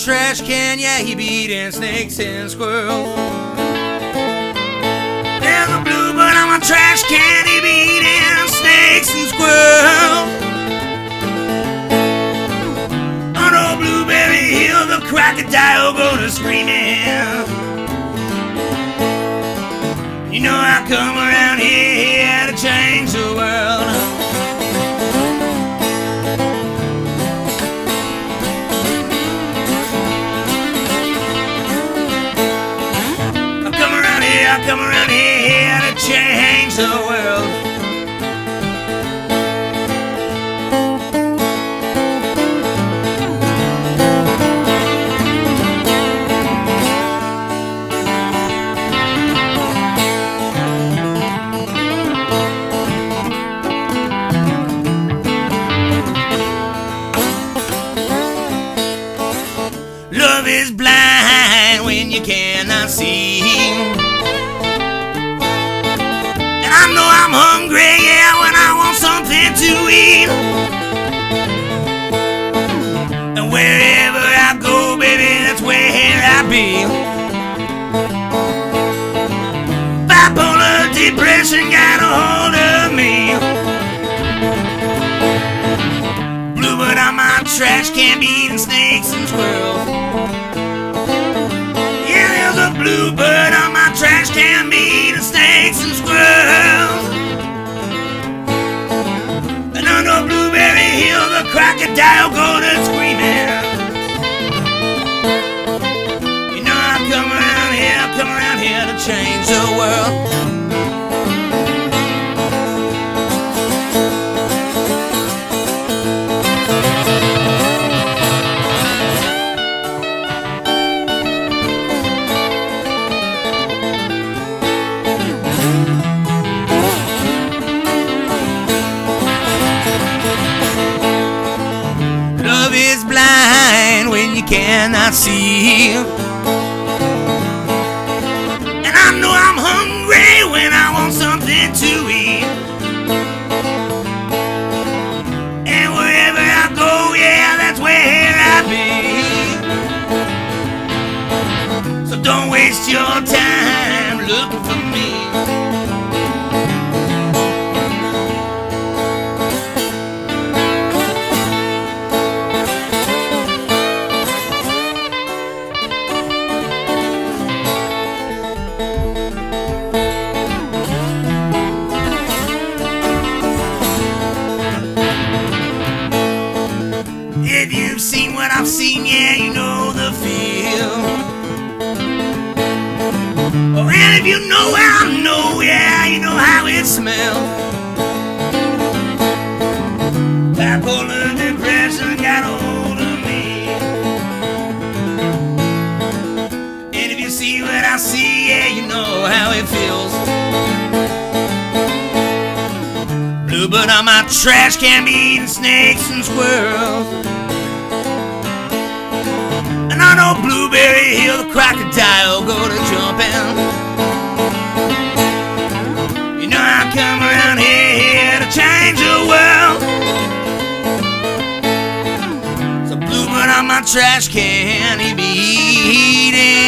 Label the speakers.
Speaker 1: trash can, yeah, he be eating snakes and squirrels. There's a bluebird on my trash can, he be eating snakes and squirrels. On old Blueberry Hill, the crocodile go to screaming. You know I come around here to change the world. I come around here to change the world. Love is blind when you cannot see. I know I'm hungry, yeah, when I want something to eat. And wherever I go, baby, that's where I be. Bipolar depression got a hold of me. Bluebird on my trash can be eating snakes and squirrels. Yeah, there's a bluebird on my trash can be eating snakes and squirrels. And under Blueberry Hill, the crocodile go to screaming. You know I come around here to change the world. Love is blind when you cannot see. And I know I'm hungry when I want something to eat. And wherever I go, yeah, that's where I be. So don't waste your time looking for me. If you've seen what I've seen, yeah, you know the feel. Oh, and if you know where I know, yeah, you know how it smells. Bipolar depression got a hold of me. And if you see what I see, yeah, you know how it feels. Bluebird on my trash can be eating snakes and squirrels. And on old Blueberry Hill, the crocodile go to jumping. You know I come around here to change the world. So Bluebird on my trash can, he be eating